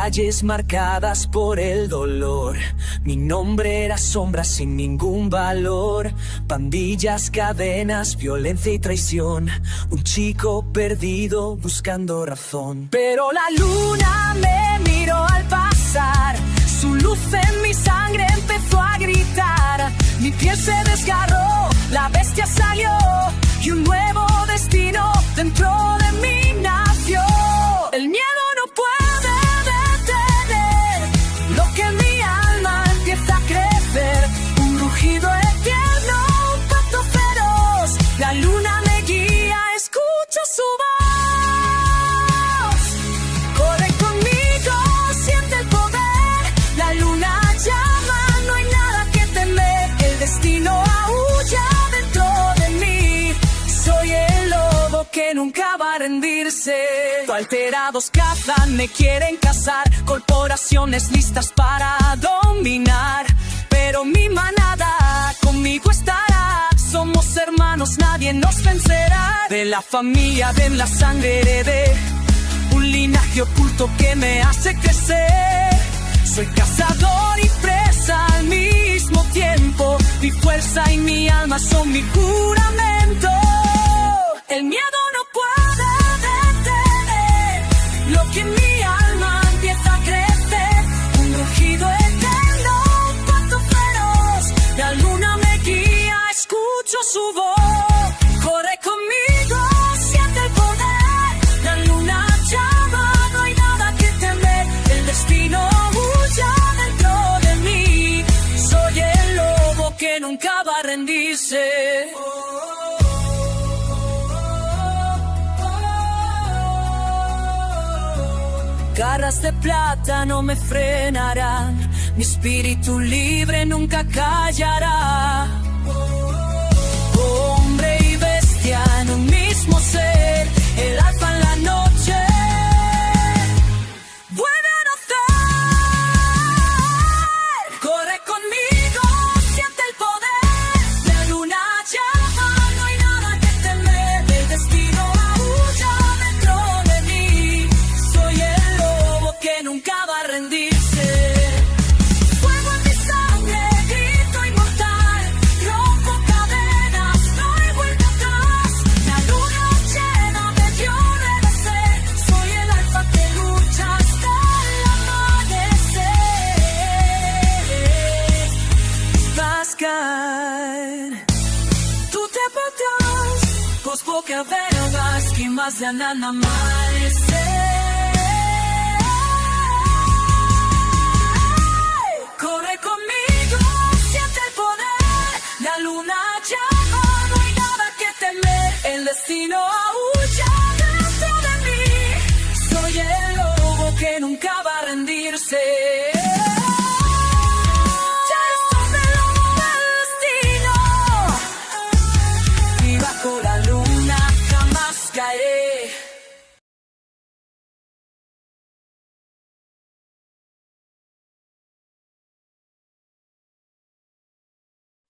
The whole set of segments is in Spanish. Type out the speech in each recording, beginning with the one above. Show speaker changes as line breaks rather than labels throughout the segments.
calles marcadas por el dolor. Mi nombre era sombra sin ningún valor. Pandillas, cadenas, violencia y traición. Un chico perdido buscando razón. Pero la luna me miró al pasar. Su luz en mi sangre empezó a gritar. Mi piel se desgarró, la bestia salió. Y un nuevo destino dentro de mí nació. El miedo no puede detener lo que en mi alma empieza a crecer. Un rugido eterno, un pacto feroz. La luna me guía, escucho su voz. Corre conmigo, siente el poder. La luna llama, no hay nada que temer. El destino aúlla dentro de mí. Soy el lobo que nunca va a rendirse. Alterados cazan, me quieren cazar. Corporaciones listas para dominar. Pero mi manada conmigo estará. Somos hermanos, nadie nos vencerá. De la familia, de la sangre heredé un linaje oculto que me hace crecer. Soy cazador y presa al mismo tiempo. Mi fuerza y mi alma son mi juramento. El miedo no puede detener lo que en mi alma empieza a crecer. Un rugido eterno, un pacto feroz. La luna me guía, escucho su voz. Corre conmigo, siente el poder. La luna llama, no hay nada que temer. El destino huya dentro de mí. Soy el lobo que nunca va a rendirse. Garras de plata no me frenarán. Mi espíritu libre nunca callará. Hombre y bestia en un mismo ser. El alfa en la noche vuelve a nacer. Corre conmigo, siente el poder. La luna llama, no hay nada que temer. El destino aúlla dentro de mí. Soy el lobo que nunca va a rendirse. Fuego en mi sangre, grito inmortal. Rompo cadenas, no hay vuelta atrás. La luna llena me vio renacer. Soy el alfa que lucha hasta el amanecer. Vas a caer, tú te podrás. Pues poca vergas que más de nada amanecer. Corre conmigo, siente el poder. La luna llama, no hay nada que temer. El destino aúlla dentro de mí. Soy el lobo que nunca va a rendirse. Ya estoy del lobo del destino. Y bajo la luna jamás caeré.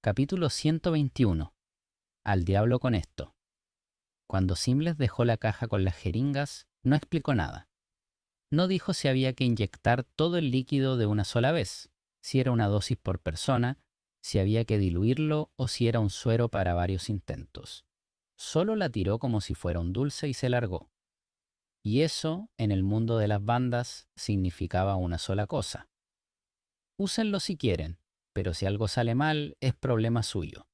Capítulo 121. Al diablo con esto. Cuando Simles dejó la caja con las jeringas, no explicó nada. No dijo si había que inyectar todo el líquido de una sola vez, si era una dosis por persona, si había que diluirlo o si era un suero para varios intentos. Solo la tiró como si fuera un dulce y se largó. Y eso, en el mundo de las bandas, significaba una sola cosa. Úsenlo si quieren, pero si algo sale mal, es problema suyo.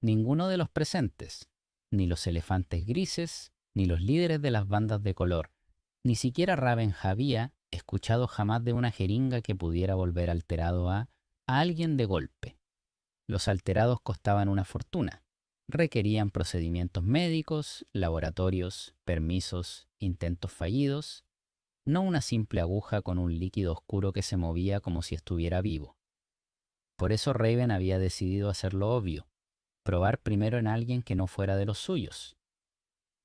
Ninguno de los presentes, ni los elefantes grises, ni los líderes de las bandas de color, ni siquiera Raven había escuchado jamás de una jeringa que pudiera volver alterado a alguien de golpe. Los alterados costaban una fortuna. Requerían procedimientos médicos, laboratorios, permisos, intentos fallidos, no una simple aguja con un líquido oscuro que se movía como si estuviera vivo. Por eso Raven había decidido hacer lo obvio, probar primero en alguien que no fuera de los suyos.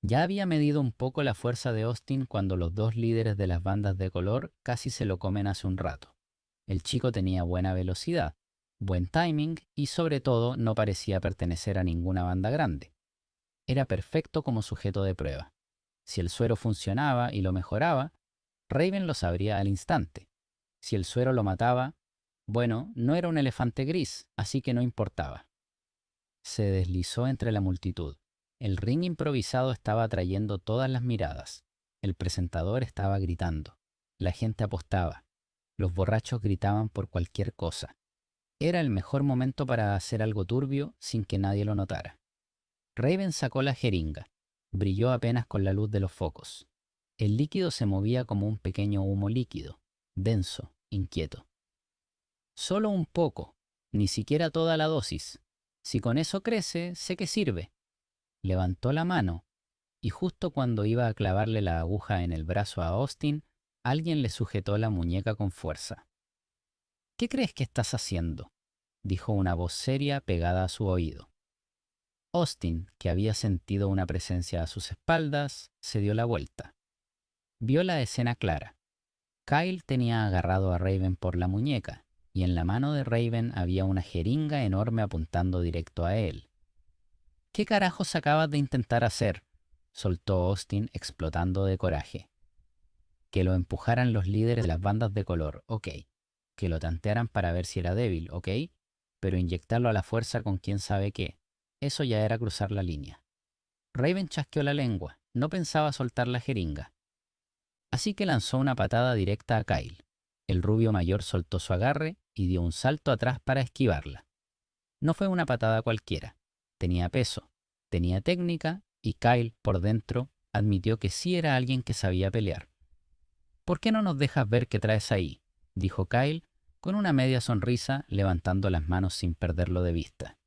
Ya había medido un poco la fuerza de Austin cuando los dos líderes de las bandas de color casi se lo comen hace un rato. El chico tenía buena velocidad, buen timing y sobre todo no parecía pertenecer a ninguna banda grande. Era perfecto como sujeto de prueba. Si el suero funcionaba y lo mejoraba, Raven lo sabría al instante. Si el suero lo mataba, bueno, no era un elefante gris, así que no importaba. Se deslizó entre la multitud. El ring improvisado estaba atrayendo todas las miradas. El presentador estaba gritando. La gente apostaba. Los borrachos gritaban por cualquier cosa. Era el mejor momento para hacer algo turbio sin que nadie lo notara. Raven sacó la jeringa. Brilló apenas con la luz de los focos. El líquido se movía como un pequeño humo líquido, denso, inquieto. Solo un poco, ni siquiera toda la dosis. Si con eso crece, sé que sirve. Levantó la mano, y justo cuando iba a clavarle la aguja en el brazo a Austin, alguien le sujetó la muñeca con fuerza. «¿Qué crees que estás haciendo?», dijo una voz seria pegada a su oído. Austin, que había sentido una presencia a sus espaldas, se dio la vuelta. Vio la escena clara. Kyle tenía agarrado a Raven por la muñeca, y en la mano de Raven había una jeringa enorme apuntando directo a él. «¿Qué carajos acabas de intentar hacer?», soltó Austin explotando de coraje. «Que lo empujaran los líderes de las bandas de color, ok. Que lo tantearan para ver si era débil, ok. Pero inyectarlo a la fuerza con quién sabe qué, eso ya era cruzar la línea». Raven chasqueó la lengua, no pensaba soltar la jeringa. Así que lanzó una patada directa a Kyle. El rubio mayor soltó su agarre y dio un salto atrás para esquivarla. No fue una patada cualquiera. Tenía peso, tenía técnica y Kyle, por dentro, admitió que sí era alguien que sabía pelear. «¿Por qué no nos dejas ver qué traes ahí?», dijo Kyle, con una media sonrisa, levantando las manos sin perderlo de vista.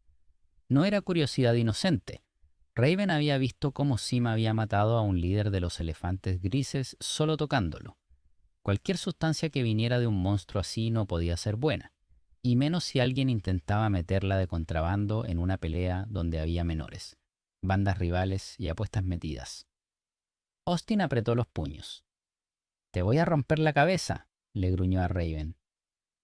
No era curiosidad inocente. Raven había visto cómo Sima había matado a un líder de los elefantes grises solo tocándolo. Cualquier sustancia que viniera de un monstruo así no podía ser buena, y menos si alguien intentaba meterla de contrabando en una pelea donde había menores, bandas rivales y apuestas metidas. Austin apretó los puños. «Te voy a romper la cabeza», le gruñó a Raven.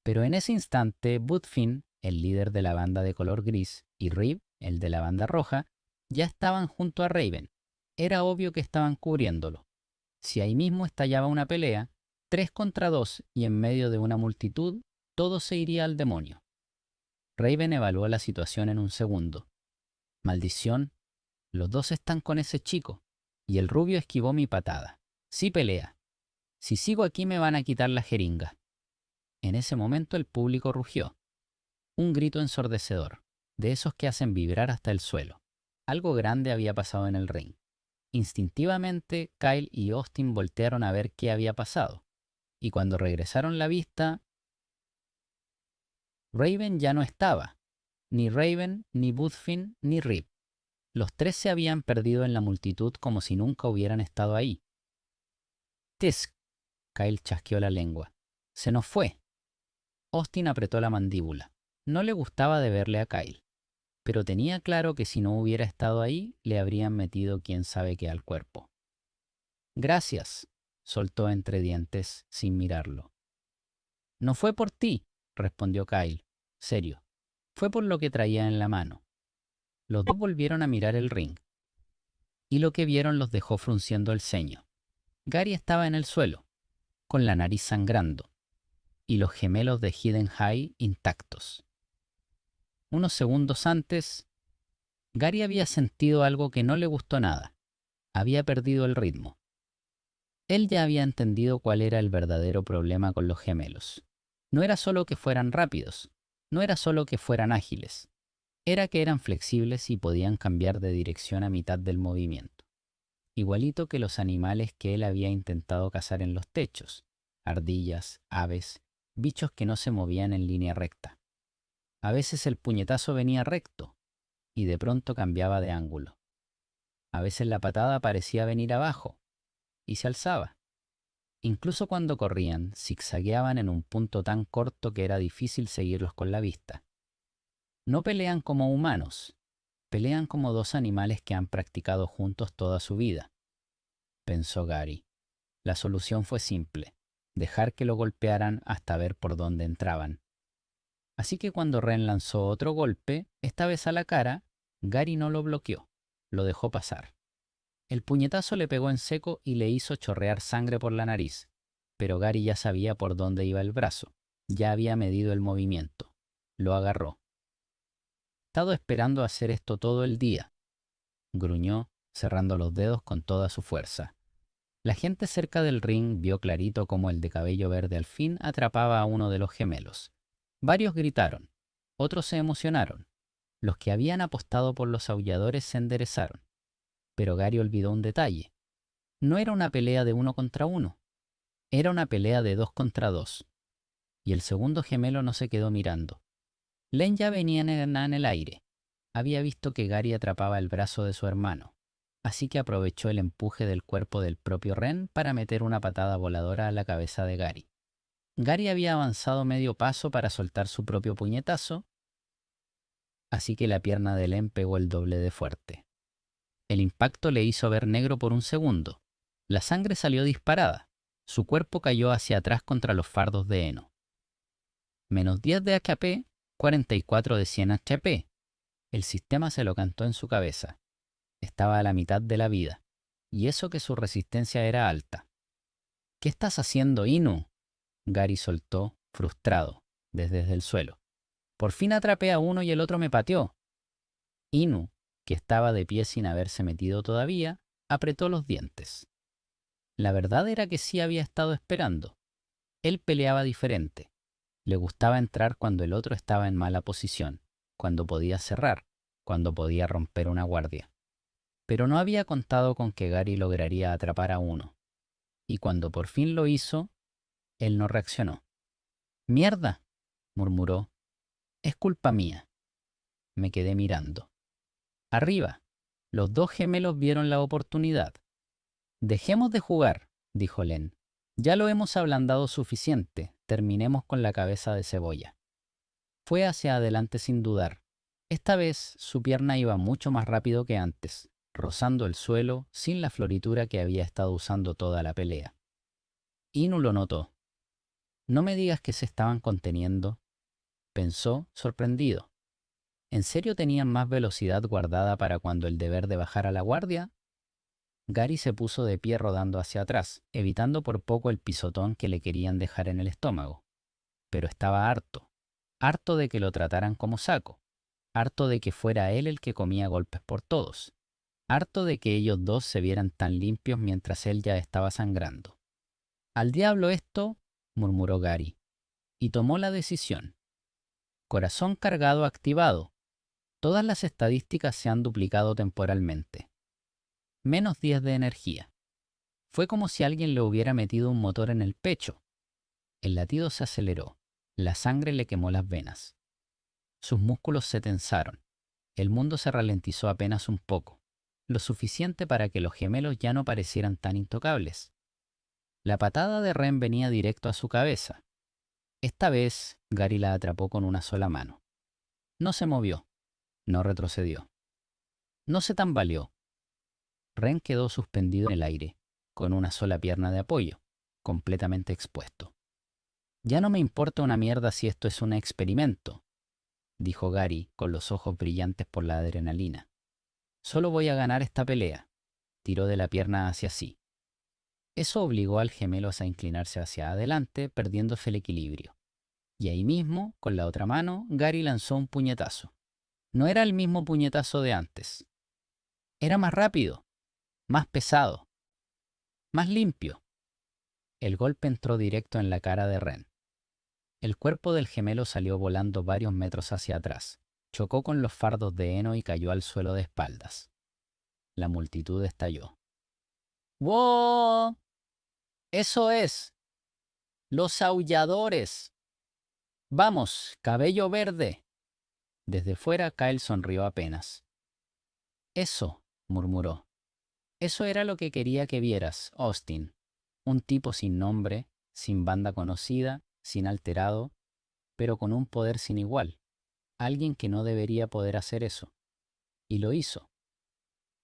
Pero en ese instante, Budfin, el líder de la banda de color gris, y Rib, el de la banda roja, ya estaban junto a Raven. Era obvio que estaban cubriéndolo. Si ahí mismo estallaba una pelea, 3 contra 2 y en medio de una multitud, todo se iría al demonio. Raven evaluó la situación en un segundo. «Maldición, los dos están con ese chico, y el rubio esquivó mi patada. Sí pelea. Si sigo aquí me van a quitar la jeringa». En ese momento el público rugió. Un grito ensordecedor, de esos que hacen vibrar hasta el suelo. Algo grande había pasado en el ring. Instintivamente, Kyle y Austin voltearon a ver qué había pasado. Y cuando regresaron la vista, Raven ya no estaba. Ni Raven, ni Budfin, ni Rib. Los 3 se habían perdido en la multitud como si nunca hubieran estado ahí. «Tisk», Kyle chasqueó la lengua. «Se nos fue». Austin apretó la mandíbula. No le gustaba de verle a Kyle, pero tenía claro que si no hubiera estado ahí, le habrían metido quién sabe qué al cuerpo. «Gracias», soltó entre dientes, sin mirarlo. «No fue por ti», respondió Kyle, serio. «Fue por lo que traía en la mano». Los dos volvieron a mirar el ring, y lo que vieron los dejó frunciendo el ceño. Gary estaba en el suelo, con la nariz sangrando, y los gemelos de Hidden High intactos. Unos segundos antes, Gary había sentido algo que no le gustó nada. Había perdido el ritmo. Él ya había entendido cuál era el verdadero problema con los gemelos. No era solo que fueran rápidos, no era solo que fueran ágiles. Era que eran flexibles y podían cambiar de dirección a mitad del movimiento. Igualito que los animales que él había intentado cazar en los techos. Ardillas, aves, bichos que no se movían en línea recta. A veces el puñetazo venía recto y de pronto cambiaba de ángulo. A veces la patada parecía venir abajo y se alzaba. Incluso cuando corrían, zigzagueaban en un punto tan corto que era difícil seguirlos con la vista. No pelean como humanos, pelean como 2 animales que han practicado juntos toda su vida, pensó Gary. La solución fue simple, dejar que lo golpearan hasta ver por dónde entraban. Así que cuando Ren lanzó otro golpe, esta vez a la cara, Gary no lo bloqueó, lo dejó pasar. El puñetazo le pegó en seco y le hizo chorrear sangre por la nariz. pero Gary ya sabía por dónde iba el brazo. Ya había medido el movimiento. Lo agarró. «He estado esperando hacer esto todo el día», gruñó, cerrando los dedos con toda su fuerza. La gente cerca del ring vio clarito cómo el de cabello verde al fin atrapaba a uno de los gemelos. Varios gritaron. Otros se emocionaron. Los que habían apostado por los aulladores se enderezaron. Pero Gary olvidó un detalle. No era una pelea de 1 contra 1. Era una pelea de 2 contra 2. Y el segundo gemelo no se quedó mirando. Len ya venía en el aire. Había visto que Gary atrapaba el brazo de su hermano. Así que aprovechó el empuje del cuerpo del propio Ren para meter una patada voladora a la cabeza de Gary. Gary había avanzado medio paso para soltar su propio puñetazo, así que la pierna de Len pegó el doble de fuerte. El impacto le hizo ver negro por un segundo. La sangre salió disparada. Su cuerpo cayó hacia atrás contra los fardos de heno. Menos 10 de HP, 44 de 100 HP. El sistema se lo cantó en su cabeza. Estaba a la mitad de la vida, y eso que su resistencia era alta. «¿Qué estás haciendo, Inu?», Gary soltó, frustrado, desde el suelo. «Por fin atrapé a uno y el otro me pateó». Inu, que estaba de pie sin haberse metido todavía, apretó los dientes. La verdad era que sí había estado esperando. Él peleaba diferente. Le gustaba entrar cuando el otro estaba en mala posición, cuando podía cerrar, cuando podía romper una guardia. Pero no había contado con que Gary lograría atrapar a uno. Y cuando por fin lo hizo, él no reaccionó. «¡Mierda!», murmuró. «Es culpa mía». Me quedé mirando. Arriba, los dos gemelos vieron la oportunidad. «Dejemos de jugar», dijo Len. «Ya lo hemos ablandado suficiente. Terminemos con la cabeza de cebolla». Fue hacia adelante sin dudar. Esta vez su pierna iba mucho más rápido que antes, rozando el suelo sin la floritura que había estado usando toda la pelea. Inu lo notó. «No me digas que se estaban conteniendo», pensó, sorprendido. ¿En serio tenían más velocidad guardada para cuando el de verde bajara la guardia? Gary se puso de pie rodando hacia atrás, evitando por poco el pisotón que le querían dejar en el estómago. Pero estaba harto de que lo trataran como saco, harto de que fuera él el que comía golpes por todos, harto de que ellos dos se vieran tan limpios mientras él ya estaba sangrando. «Al diablo esto», murmuró Gary, y tomó la decisión. Corazón cargado activado. Todas las estadísticas se han duplicado temporalmente. Menos 10 de energía. Fue como si alguien le hubiera metido un motor en el pecho. El latido se aceleró. La sangre le quemó las venas. Sus músculos se tensaron. El mundo se ralentizó apenas un poco, lo suficiente para que los gemelos ya no parecieran tan intocables. La patada de Ren venía directo a su cabeza. Esta vez, Gary la atrapó con una sola mano. No se movió. No retrocedió. No se tambaleó. Ren quedó suspendido en el aire, con una sola pierna de apoyo, completamente expuesto. «Ya no me importa una mierda si esto es un experimento», dijo Gary con los ojos brillantes por la adrenalina. «Solo voy a ganar esta pelea». Tiró de la pierna hacia sí. Eso obligó al gemelo a inclinarse hacia adelante, perdiéndose el equilibrio. Y ahí mismo, con la otra mano, Gary lanzó un puñetazo. No era el mismo puñetazo de antes. Era más rápido, más pesado, más limpio. El golpe entró directo en la cara de Ren. El cuerpo del gemelo salió volando varios metros hacia atrás, chocó con los fardos de heno y cayó al suelo de espaldas. La multitud estalló. «¡Wow! ¡Eso es! ¡Los aulladores! ¡Vamos, cabello verde!». Desde fuera, Kyle sonrió apenas. «Eso», murmuró. «Eso era lo que quería que vieras, Austin. Un tipo sin nombre, sin banda conocida, sin alterado, pero con un poder sin igual. Alguien que no debería poder hacer eso. Y lo hizo».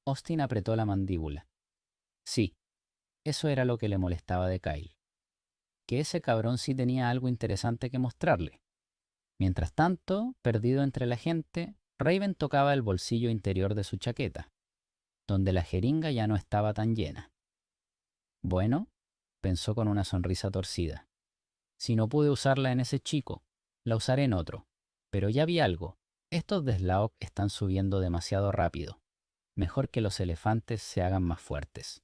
Austin apretó la mandíbula. Sí, eso era lo que le molestaba de Kyle. Que ese cabrón sí tenía algo interesante que mostrarle. Mientras tanto, perdido entre la gente, Raven tocaba el bolsillo interior de su chaqueta, donde la jeringa ya no estaba tan llena. «Bueno», pensó con una sonrisa torcida. Si no pude usarla en ese chico, la usaré en otro. Pero ya vi algo. Estos de Slaok están subiendo demasiado rápido. Mejor que los elefantes se hagan más fuertes.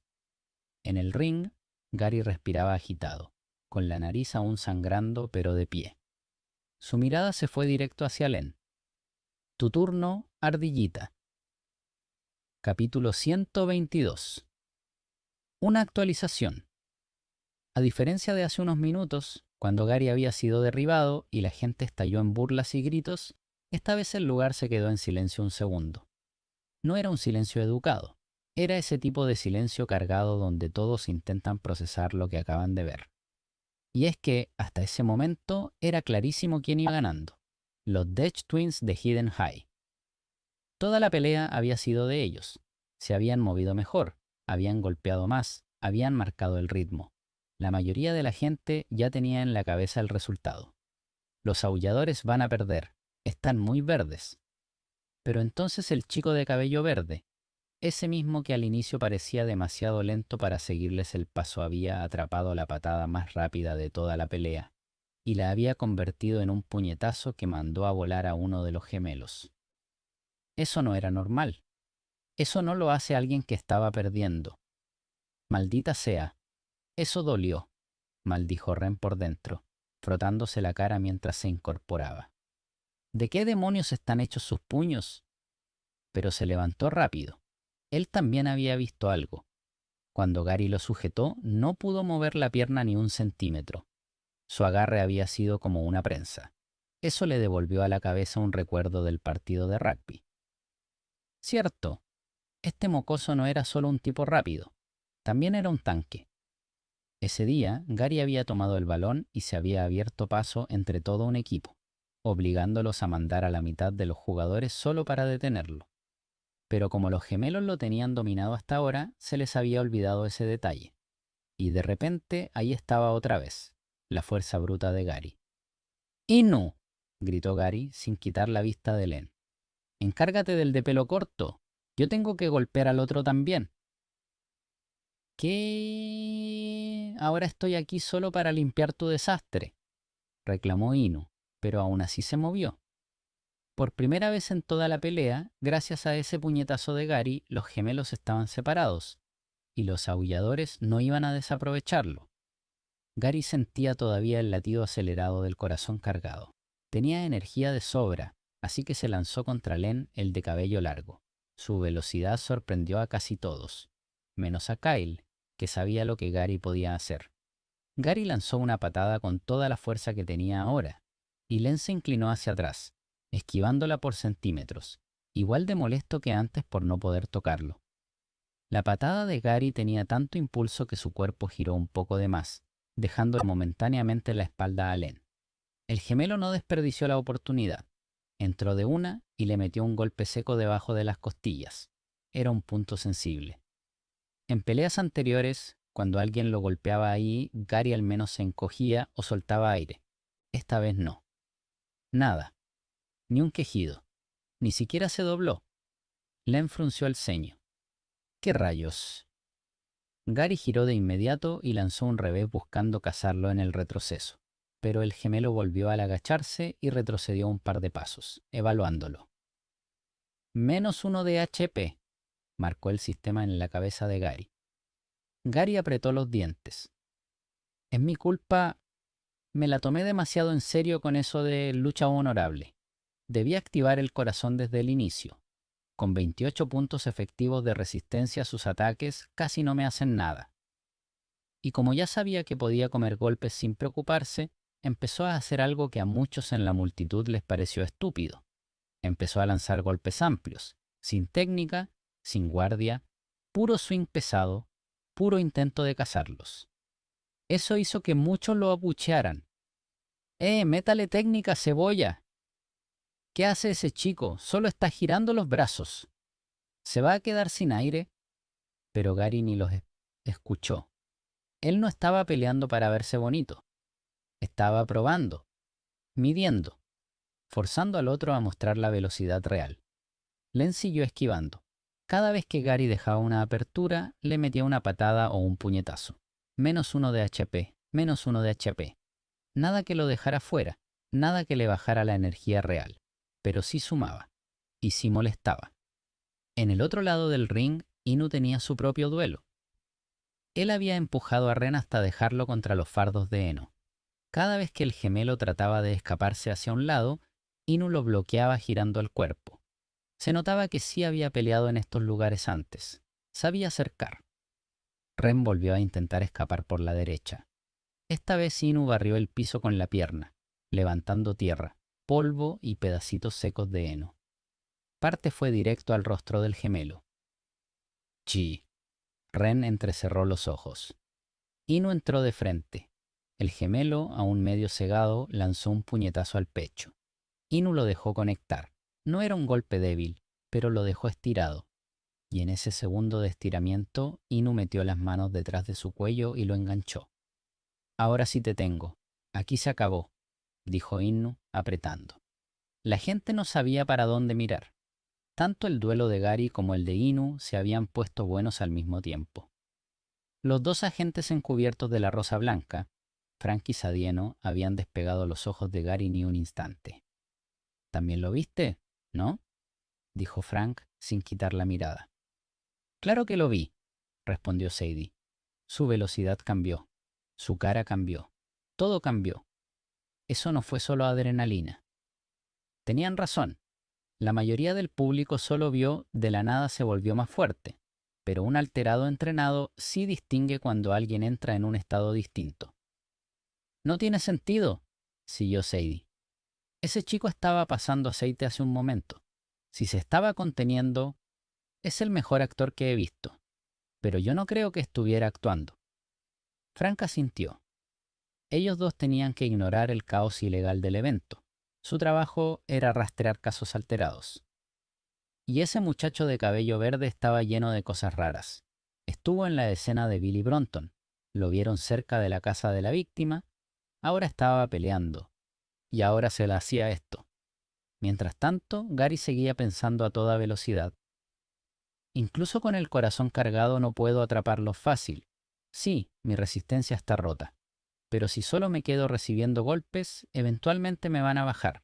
En el ring, Gary respiraba agitado, con la nariz aún sangrando pero de pie. Su mirada se fue directo hacia Len. Tu turno, ardillita. Capítulo 122. Una actualización. A diferencia de hace unos minutos, cuando Gary había sido derribado y la gente estalló en burlas y gritos, esta vez el lugar se quedó en silencio un segundo. No era un silencio educado, era ese tipo de silencio cargado donde todos intentan procesar lo que acaban de ver. Y es que, hasta ese momento, era clarísimo quién iba ganando. Los Death Twins de Hidden High. Toda la pelea había sido de ellos. Se habían movido mejor, habían golpeado más, habían marcado el ritmo. La mayoría de la gente ya tenía en la cabeza el resultado. Los aulladores van a perder. Están muy verdes. Pero entonces el chico de cabello verde, ese mismo que al inicio parecía demasiado lento para seguirles el paso, había atrapado la patada más rápida de toda la pelea y la había convertido en un puñetazo que mandó a volar a uno de los gemelos. Eso no era normal. Eso no lo hace alguien que estaba perdiendo. Maldita sea. Eso dolió, maldijo Ren por dentro, frotándose la cara mientras se incorporaba. ¿De qué demonios están hechos sus puños? Pero se levantó rápido. Él también había visto algo. Cuando Gary lo sujetó, no pudo mover la pierna ni un centímetro. Su agarre había sido como una prensa. Eso le devolvió a la cabeza un recuerdo del partido de rugby. Cierto, este mocoso no era solo un tipo rápido, también era un tanque. Ese día, Gary había tomado el balón y se había abierto paso entre todo un equipo, obligándolos a mandar a la mitad de los jugadores solo para detenerlo. Pero como los gemelos lo tenían dominado hasta ahora, se les había olvidado ese detalle. Y de repente, ahí estaba otra vez, la fuerza bruta de Gary. ¡Inu!, gritó Gary sin quitar la vista de Len. ¡Encárgate del de pelo corto! Yo tengo que golpear al otro también. ¿Qué? Ahora estoy aquí solo para limpiar tu desastre, reclamó Inu, pero aún así se movió. Por primera vez en toda la pelea, gracias a ese puñetazo de Gary, los gemelos estaban separados, y los aulladores no iban a desaprovecharlo. Gary sentía todavía el latido acelerado del corazón cargado. Tenía energía de sobra, así que se lanzó contra Len, el de cabello largo. Su velocidad sorprendió a casi todos, menos a Kyle, que sabía lo que Gary podía hacer. Gary lanzó una patada con toda la fuerza que tenía ahora, y Len se inclinó hacia atrás, esquivándola por centímetros, igual de molesto que antes por no poder tocarlo. La patada de Gary tenía tanto impulso que su cuerpo giró un poco de más, dejando momentáneamente la espalda a Len. El gemelo no desperdició la oportunidad. Entró de una y le metió un golpe seco debajo de las costillas. Era un punto sensible. En peleas anteriores, cuando alguien lo golpeaba ahí, Gary al menos se encogía o soltaba aire. Esta vez no. Nada. Ni un quejido. Ni siquiera se dobló. Len frunció el ceño. ¿Qué rayos? Gary giró de inmediato y lanzó un revés buscando cazarlo en el retroceso. Pero el gemelo volvió al agacharse y retrocedió un par de pasos, evaluándolo. -1 de HP, marcó el sistema en la cabeza de Gary. Gary apretó los dientes. Es mi culpa. Me la tomé demasiado en serio con eso de lucha honorable. Debí activar el corazón desde el inicio. Con 28 puntos efectivos de resistencia a sus ataques, casi no me hacen nada. Y como ya sabía que podía comer golpes sin preocuparse, empezó a hacer algo que a muchos en la multitud les pareció estúpido. Empezó a lanzar golpes amplios, sin técnica, sin guardia, puro swing pesado, puro intento de cazarlos. Eso hizo que muchos lo abuchearan. Métale técnica, cebolla! ¿Qué hace ese chico? Solo está girando los brazos. ¿Se va a quedar sin aire? Pero Gary ni los escuchó. Él no estaba peleando para verse bonito. Estaba probando, midiendo, forzando al otro a mostrar la velocidad real. Len siguió esquivando. Cada vez que Gary dejaba una apertura, le metía una patada o un puñetazo. -1 de HP, -1 de HP. Nada que lo dejara fuera, nada que le bajara la energía real, pero sí sumaba, y sí molestaba. En el otro lado del ring, Inu tenía su propio duelo. Él había empujado a Ren hasta dejarlo contra los fardos de heno. Cada vez que el gemelo trataba de escaparse hacia un lado, Inu lo bloqueaba girando el cuerpo. Se notaba que sí había peleado en estos lugares antes. Sabía acercar. Ren volvió a intentar escapar por la derecha. Esta vez Inu barrió el piso con la pierna, levantando tierra, polvo y pedacitos secos de heno. Parte fue directo al rostro del gemelo. Chi. Ren entrecerró los ojos. Inu entró de frente. El gemelo, aún medio cegado, lanzó un puñetazo al pecho. Inu lo dejó conectar. No era un golpe débil, pero lo dejó estirado. Y en ese segundo de estiramiento, Inu metió las manos detrás de su cuello y lo enganchó. Ahora sí te tengo. Aquí se acabó, dijo Inu, apretando. La gente no sabía para dónde mirar. Tanto el duelo de Gary como el de Inu se habían puesto buenos al mismo tiempo. Los dos agentes encubiertos de la Rosa Blanca, Frank y Sadieno, habían despegado los ojos de Gary ni un instante. ¿También lo viste, no?, dijo Frank sin quitar la mirada. Claro que lo vi, respondió Sadie. Su velocidad cambió, su cara cambió, todo cambió. Eso no fue solo adrenalina. Tenían razón. La mayoría del público solo vio de la nada se volvió más fuerte, pero un alterado entrenado sí distingue cuando alguien entra en un estado distinto. No tiene sentido, siguió Sadie. Ese chico estaba pasando aceite hace un momento. Si se estaba conteniendo, es el mejor actor que he visto, pero yo no creo que estuviera actuando. Frank asintió. Ellos dos tenían que ignorar el caos ilegal del evento. Su trabajo era rastrear casos alterados. Y ese muchacho de cabello verde estaba lleno de cosas raras. Estuvo en la escena de Billy Bronton. Lo vieron cerca de la casa de la víctima. Ahora estaba peleando. Y ahora se le hacía esto. Mientras tanto, Gary seguía pensando a toda velocidad. Incluso con el corazón cargado no puedo atraparlos fácil. Sí, mi resistencia está rota. Pero si solo me quedo recibiendo golpes, eventualmente me van a bajar.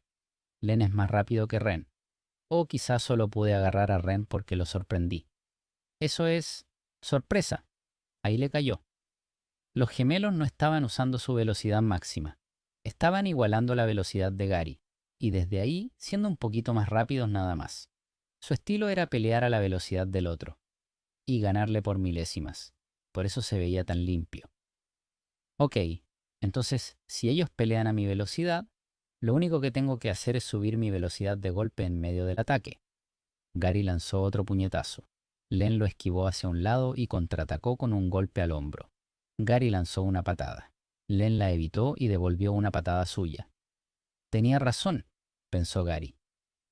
Len es más rápido que Ren. O quizás solo pude agarrar a Ren porque lo sorprendí. Eso es sorpresa. Ahí le cayó. Los gemelos no estaban usando su velocidad máxima. Estaban igualando la velocidad de Gary, y desde ahí siendo un poquito más rápidos nada más. Su estilo era pelear a la velocidad del otro, y ganarle por milésimas. Por eso se veía tan limpio. Ok, entonces si ellos pelean a mi velocidad, lo único que tengo que hacer es subir mi velocidad de golpe en medio del ataque. Gary lanzó otro puñetazo. Len lo esquivó hacia un lado y contraatacó con un golpe al hombro. Gary lanzó una patada. Len la evitó y devolvió una patada suya. Tenía razón, pensó Gary.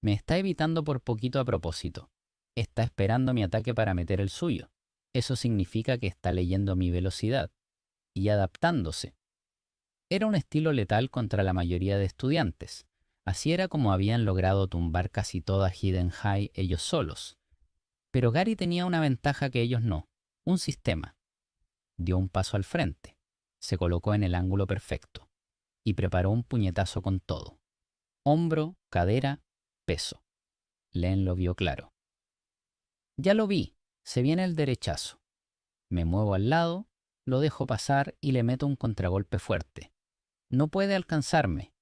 Me está evitando por poquito a propósito. Está esperando mi ataque para meter el suyo. Eso significa que está leyendo mi velocidad y adaptándose. Era un estilo letal contra la mayoría de estudiantes. Así era como habían logrado tumbar casi toda Hidden High ellos solos. Pero Gary tenía una ventaja que ellos no, un sistema. Dio un paso al frente, se colocó en el ángulo perfecto y preparó un puñetazo con todo. Hombro, cadera, peso. Len lo vio claro. Ya lo vi, se viene el derechazo. Me muevo al lado, lo dejo pasar y le meto un contragolpe fuerte. No puede alcanzarme.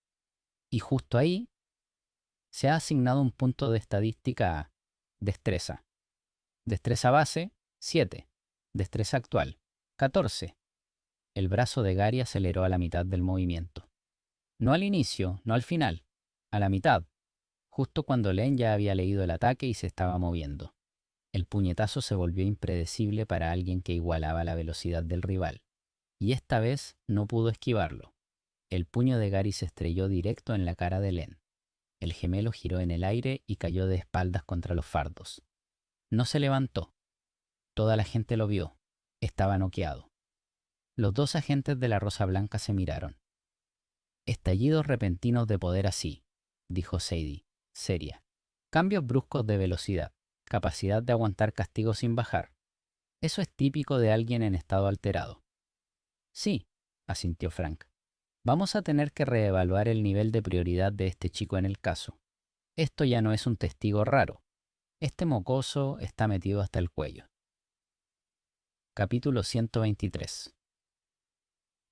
Y justo ahí se ha asignado un punto de estadística a destreza. Destreza base, 7. Destreza actual, 14. El brazo de Gary aceleró a la mitad del movimiento. No al inicio, no al final, a la mitad, justo cuando Len ya había leído el ataque y se estaba moviendo. El puñetazo se volvió impredecible para alguien que igualaba la velocidad del rival. Y esta vez no pudo esquivarlo. El puño de Gary se estrelló directo en la cara de Len. El gemelo giró en el aire y cayó de espaldas contra los fardos. No se levantó. Toda la gente lo vio. Estaba noqueado. Los dos agentes de la Rosa Blanca se miraron. Estallidos repentinos de poder así, dijo Sadie, seria. Cambios bruscos de velocidad, capacidad de aguantar castigo sin bajar. Eso es típico de alguien en estado alterado. Sí, asintió Frank. Vamos a tener que reevaluar el nivel de prioridad de este chico en el caso. Esto ya no es un testigo raro. Este mocoso está metido hasta el cuello. Capítulo 123.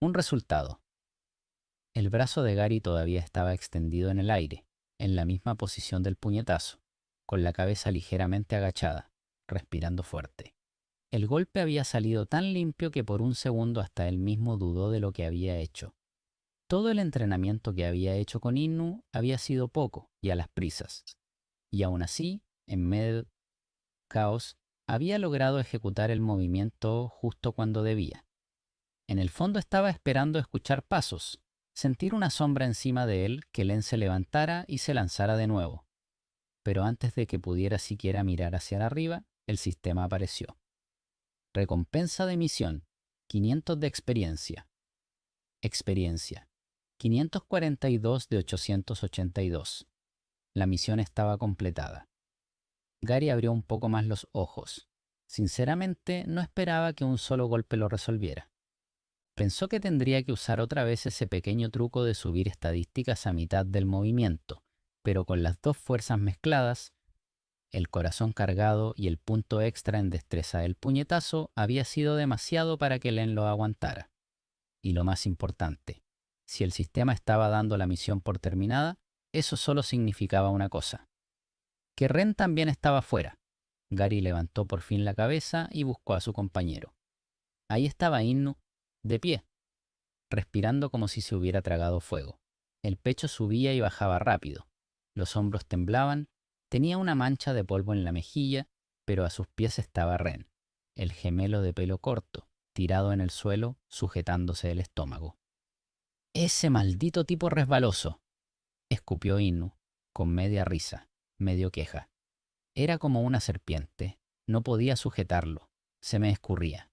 Un resultado. El brazo de Gary todavía estaba extendido en el aire, en la misma posición del puñetazo, con la cabeza ligeramente agachada, respirando fuerte. El golpe había salido tan limpio que por un segundo hasta él mismo dudó de lo que había hecho. Todo el entrenamiento que había hecho con Innu había sido poco y a las prisas. Y aún así, en medio del caos, había logrado ejecutar el movimiento justo cuando debía. En el fondo estaba esperando escuchar pasos, sentir una sombra encima de él, que Len se levantara y se lanzara de nuevo. Pero antes de que pudiera siquiera mirar hacia arriba, el sistema apareció. Recompensa de misión, 500 de experiencia. Experiencia, 542 de 882. La misión estaba completada. Gary abrió un poco más los ojos. Sinceramente, no esperaba que un solo golpe lo resolviera. Pensó que tendría que usar otra vez ese pequeño truco de subir estadísticas a mitad del movimiento, pero con las dos fuerzas mezcladas, el corazón cargado y el punto extra en destreza del puñetazo, había sido demasiado para que Len lo aguantara. Y lo más importante, si el sistema estaba dando la misión por terminada, eso solo significaba una cosa: que Ren también estaba fuera. Gary levantó por fin la cabeza y buscó a su compañero. Ahí estaba Innu, de pie, respirando como si se hubiera tragado fuego. El pecho subía y bajaba rápido. Los hombros temblaban. Tenía una mancha de polvo en la mejilla, pero a sus pies estaba Ren, el gemelo de pelo corto, tirado en el suelo, sujetándose el estómago. «¡Ese maldito tipo resbaloso!», escupió Innu, con media risa, medio queja. Era como una serpiente. No podía sujetarlo. Se me escurría.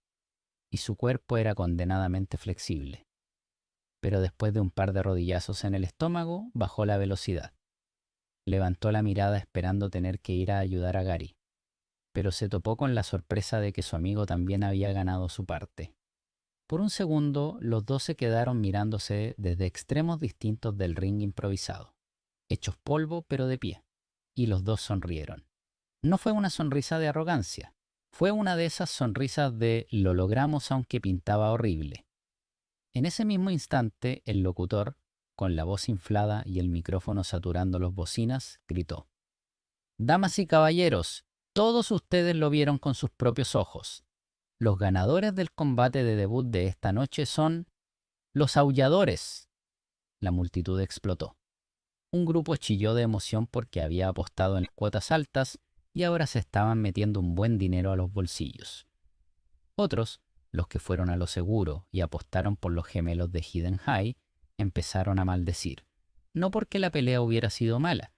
Y su cuerpo era condenadamente flexible. Pero después de un par de rodillazos en el estómago, bajó la velocidad. Levantó la mirada esperando tener que ir a ayudar a Gary, pero se topó con la sorpresa de que su amigo también había ganado su parte. Por un segundo, los dos se quedaron mirándose desde extremos distintos del ring improvisado, hechos polvo pero de pie, y los dos sonrieron. No fue una sonrisa de arrogancia, fue una de esas sonrisas de «lo logramos aunque pintaba horrible». En ese mismo instante, el locutor, con la voz inflada y el micrófono saturando las bocinas, gritó: «Damas y caballeros, todos ustedes lo vieron con sus propios ojos. Los ganadores del combate de debut de esta noche son los Aulladores». La multitud explotó. Un grupo chilló de emoción porque había apostado en cuotas altas y ahora se estaban metiendo un buen dinero a los bolsillos. Otros, los que fueron a lo seguro y apostaron por los gemelos de Hidden High, empezaron a maldecir. No porque la pelea hubiera sido mala,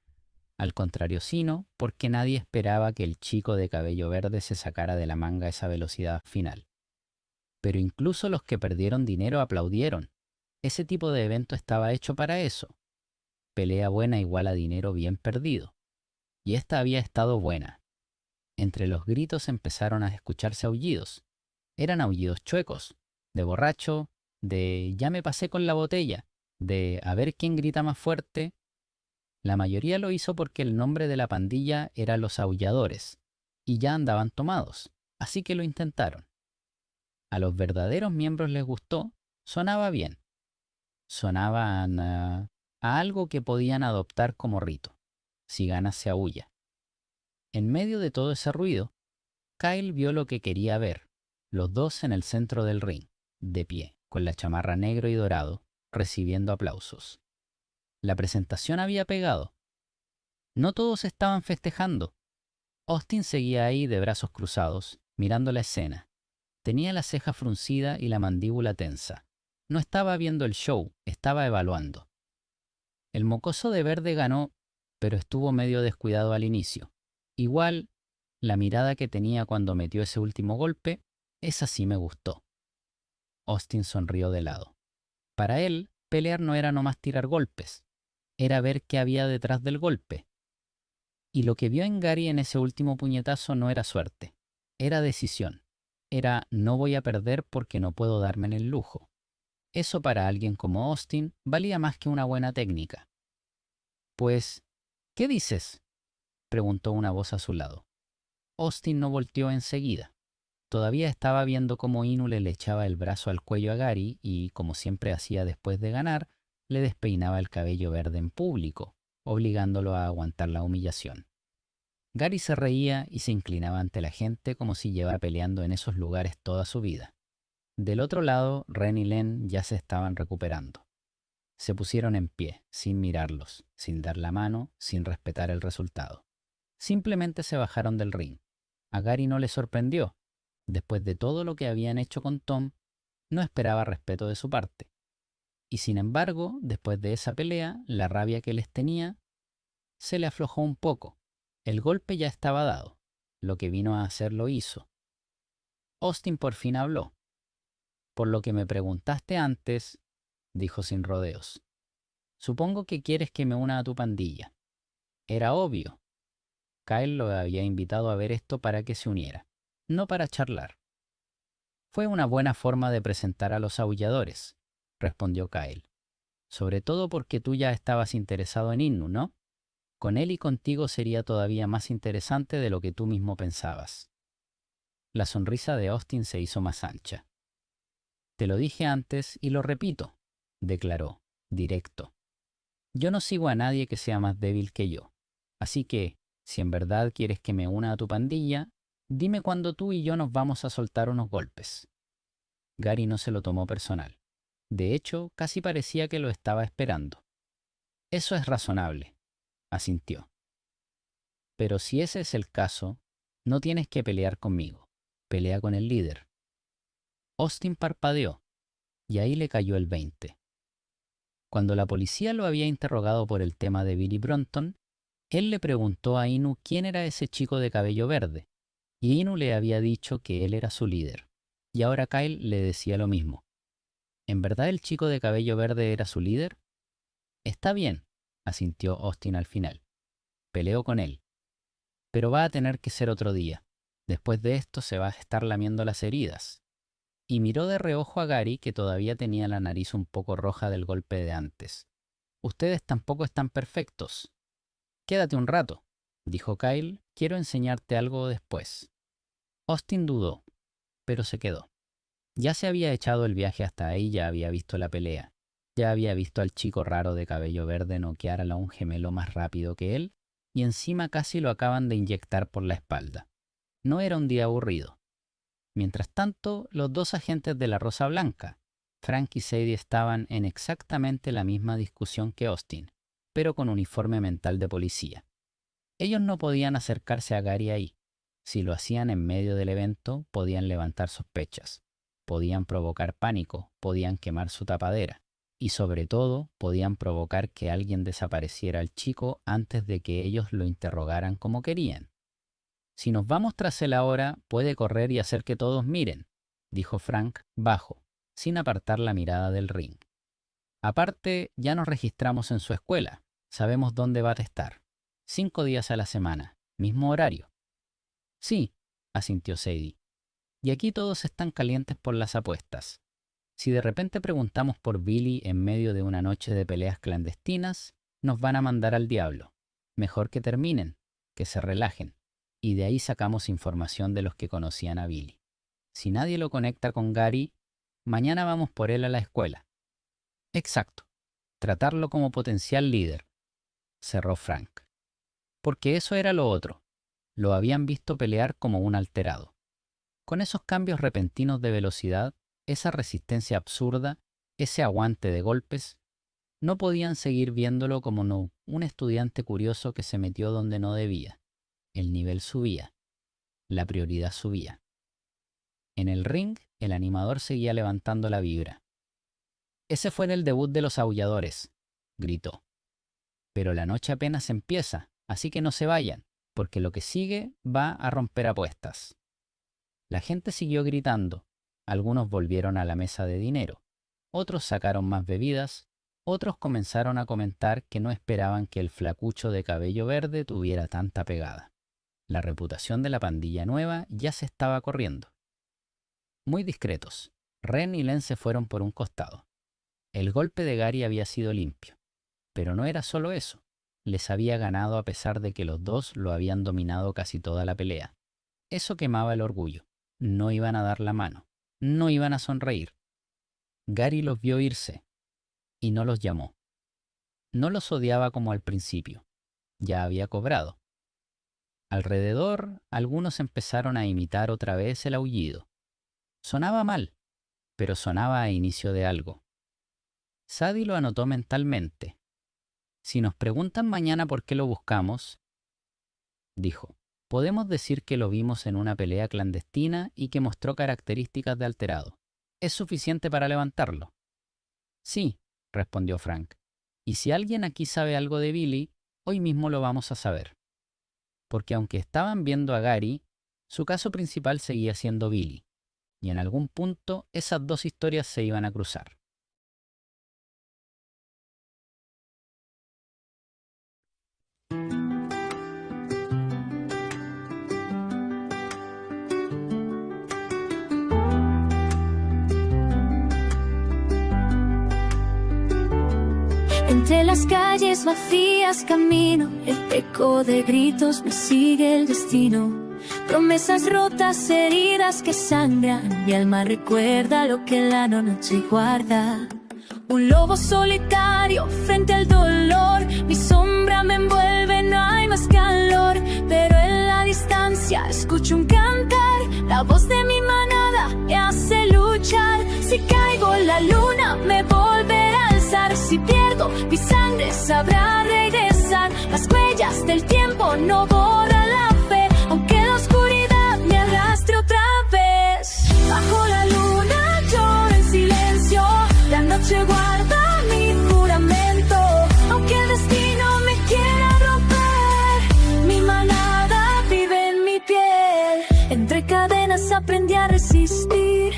al contrario, sino porque nadie esperaba que el chico de cabello verde se sacara de la manga esa velocidad final. Pero incluso los que perdieron dinero aplaudieron. Ese tipo de evento estaba hecho para eso. Pelea buena igual a dinero bien perdido. Y esta había estado buena. Entre los gritos empezaron a escucharse aullidos. Eran aullidos chuecos, de borracho, de «ya me pasé con la botella», de «a ver quién grita más fuerte». La mayoría lo hizo porque el nombre de la pandilla era Los Aulladores, y ya andaban tomados, así que lo intentaron. A los verdaderos miembros les gustó, sonaba bien. Sonaban a algo que podían adoptar como rito. Si ganas se aúlla. En medio de todo ese ruido, Kyle vio lo que quería ver. Los dos en el centro del ring, de pie, con la chamarra negro y dorado, recibiendo aplausos. La presentación había pegado. No todos estaban festejando. Austin seguía ahí de brazos cruzados, mirando la escena. Tenía la ceja fruncida y la mandíbula tensa. No estaba viendo el show, estaba evaluando. El mocoso de verde ganó, pero estuvo medio descuidado al inicio. Igual, la mirada que tenía cuando metió ese último golpe, esa sí me gustó. Austin sonrió de lado. Para él, pelear no era nomás tirar golpes, era ver qué había detrás del golpe. Y lo que vio en Gary en ese último puñetazo no era suerte, era decisión. Era «no voy a perder porque no puedo darme en el lujo». Eso para alguien como Austin valía más que una buena técnica. Pues, ¿qué dices?, preguntó una voz a su lado. Austin no volteó enseguida. Todavía estaba viendo cómo Ínule le echaba el brazo al cuello a Gary y, como siempre hacía después de ganar, le despeinaba el cabello verde en público, obligándolo a aguantar la humillación. Gary se reía y se inclinaba ante la gente como si llevara peleando en esos lugares toda su vida. Del otro lado, Ren y Len ya se estaban recuperando. Se pusieron en pie, sin mirarlos, sin dar la mano, sin respetar el resultado. Simplemente se bajaron del ring. A Gary no le sorprendió. Después de todo lo que habían hecho con Tom, no esperaba respeto de su parte. Y sin embargo, después de esa pelea, la rabia que les tenía se le aflojó un poco. El golpe ya estaba dado. Lo que vino a hacer lo hizo. Austin por fin habló. Por lo que me preguntaste antes, dijo sin rodeos. Supongo que quieres que me una a tu pandilla. Era obvio. Kyle lo había invitado a ver esto para que se uniera, no para charlar. Fue una buena forma de presentar a los aulladores, respondió Kyle. Sobre todo porque tú ya estabas interesado en Innu, ¿no? Con él y contigo sería todavía más interesante de lo que tú mismo pensabas. La sonrisa de Austin se hizo más ancha. Te lo dije antes y lo repito, declaró, directo. Yo no sigo a nadie que sea más débil que yo. Así que, si en verdad quieres que me una a tu pandilla, dime cuándo tú y yo nos vamos a soltar unos golpes. Gary no se lo tomó personal. De hecho, casi parecía que lo estaba esperando. Eso es razonable, asintió. Pero si ese es el caso, no tienes que pelear conmigo. Pelea con el líder. Austin parpadeó, y ahí le cayó el 20. Cuando la policía lo había interrogado por el tema de Billy Bronton, él le preguntó a Inu quién era ese chico de cabello verde, y Inu le había dicho que él era su líder, y ahora Kyle le decía lo mismo. ¿En verdad el chico de cabello verde era su líder? Está bien, asintió Austin al final. Peleo con él. Pero va a tener que ser otro día. Después de esto se va a estar lamiendo las heridas. Y miró de reojo a Gary, que todavía tenía la nariz un poco roja del golpe de antes. Ustedes tampoco están perfectos. Quédate un rato, dijo Kyle. Quiero enseñarte algo después. Austin dudó, pero se quedó. Ya se había echado el viaje hasta ahí, ya había visto la pelea. Ya había visto al chico raro de cabello verde noquear a un gemelo más rápido que él, y encima casi lo acaban de inyectar por la espalda. No era un día aburrido. Mientras tanto, los dos agentes de la Rosa Blanca, Frank y Sadie, estaban en exactamente la misma discusión que Austin, pero con uniforme mental de policía. Ellos no podían acercarse a Gary ahí. Si lo hacían en medio del evento, podían levantar sospechas, podían provocar pánico, podían quemar su tapadera, y sobre todo, podían provocar que alguien desapareciera al chico antes de que ellos lo interrogaran como querían. Si nos vamos tras él ahora, puede correr y hacer que todos miren, dijo Frank bajo, sin apartar la mirada del ring. Aparte, ya nos registramos en su escuela. Sabemos dónde va a estar. 5 días a la semana, mismo horario. Sí, asintió Sadie. Y aquí todos están calientes por las apuestas. Si de repente preguntamos por Billy en medio de una noche de peleas clandestinas, nos van a mandar al diablo. Mejor que terminen, que se relajen. Y de ahí sacamos información de los que conocían a Billy. Si nadie lo conecta con Gary, mañana vamos por él a la escuela. Exacto. Tratarlo como potencial líder, cerró Frank. Porque eso era lo otro. Lo habían visto pelear como un alterado. Con esos cambios repentinos de velocidad, esa resistencia absurda, ese aguante de golpes, no podían seguir viéndolo como un estudiante curioso que se metió donde no debía. El nivel subía. La prioridad subía. En el ring, el animador seguía levantando la vibra. Ese fue en el debut de los aulladores, gritó. Pero la noche apenas empieza, así que no se vayan, porque lo que sigue va a romper apuestas. La gente siguió gritando. Algunos volvieron a la mesa de dinero. Otros sacaron más bebidas. Otros comenzaron a comentar que no esperaban que el flacucho de cabello verde tuviera tanta pegada. La reputación de la pandilla nueva ya se estaba corriendo. Muy discretos, Ren y Len se fueron por un costado. El golpe de Gary había sido limpio, pero no era solo eso. Les había ganado a pesar de que los dos lo habían dominado casi toda la pelea. Eso quemaba el orgullo. No iban a dar la mano. No iban a sonreír. Gary los vio irse y no los llamó. No los odiaba como al principio. Ya había cobrado. Alrededor, algunos empezaron a imitar otra vez el aullido. Sonaba mal, pero sonaba a inicio de algo. Sadie lo anotó mentalmente. Si nos preguntan mañana por qué lo buscamos, dijo, podemos decir que lo vimos en una pelea clandestina y que mostró características de alterado. ¿Es suficiente para levantarlo? Sí, respondió Frank. Y si alguien aquí sabe algo de Billy, hoy mismo lo vamos a saber. Porque aunque estaban viendo a Gary, su caso principal seguía siendo Billy. Y en algún punto esas dos historias se iban a cruzar.
Entre las calles vacías camino, el eco de gritos me sigue el destino. Promesas rotas, heridas que sangran, mi alma recuerda lo que la noche guarda. Un lobo solitario frente al dolor, mi sombra me envuelve, no hay más calor. Pero en la distancia escucho un cantar, la voz de mi manada me hace luchar. Si caigo la luna me volverá a alzar, si pierdo mi sangre sabrá regresar. Las huellas del tiempo no borran la fe, aunque la oscuridad me arrastre otra vez. Bajo la luna lloro en silencio, la noche guarda mi juramento. Aunque el destino me quiera romper, mi manada vive en mi piel. Entre cadenas aprendí a resistir,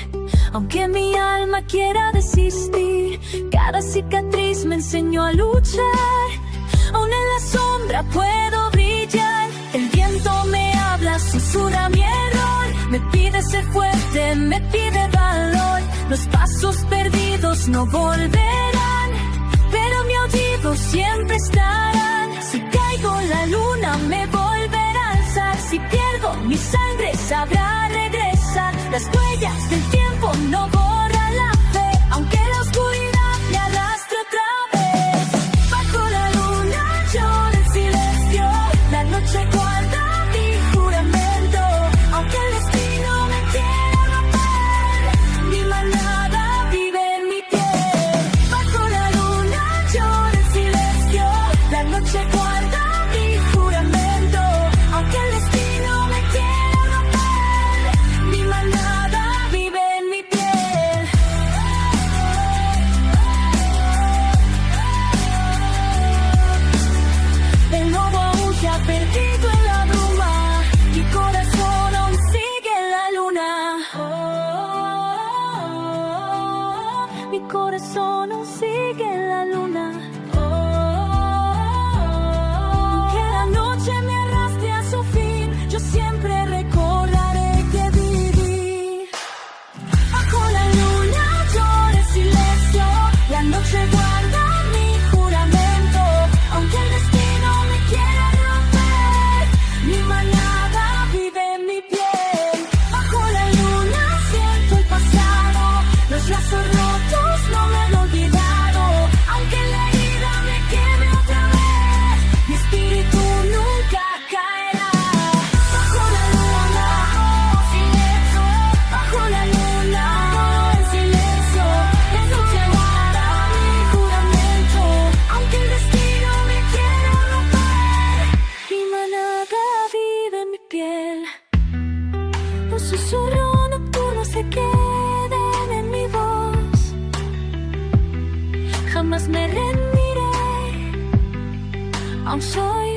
aunque mi alma quiera desistir. Cada cicatriz me enseñó a luchar, aún en la sombra puedo brillar. El viento me habla, susurra mi error, me pide ser fuerte, me pide valor. Los pasos perdidos no volverán, pero mi aullido siempre estarán. Si caigo la luna me volverá a alzar, si pierdo mi sangre sabrá regresar. Las huellas del tiempo no borran la fe, aunque la oscuridad me arrastre otra vez. Bajo la luna lloro en silencio, la noche guarda mi juramento. Aunque el destino me quiera romper, mi manada vive en mi piel. Bajo la luna lloro en silencio, la noche guarda mi juramento. Aunque el destino me quiera romper, mi manada vive en mi piel. El lobo aúlla perdido en la bruma, mi corazón aún sigue en la luna. Mi corazón aún sigue en la luna. Aunque la noche me arrastre a su fin, yo siempre recordaré que viví. Bajo la luna lloro en silencio, la noche guarda mi juramento. Aunque el destino me quiera romper, mi manada vive en mi piel. Bajo la luna siento el pasado, los lazos rotos no me han olvidado. Aunque la herida me queme otra vez, mi espíritu nunca caerá. Bajo la luna, silencio, bajo la luna, en silencio, la noche guarda mi juramento. Aunque el destino me quiera romper, mi manada vive en mi piel. Un susurro nocturno se queden en mi voz. Jamás me rendiré, aún soy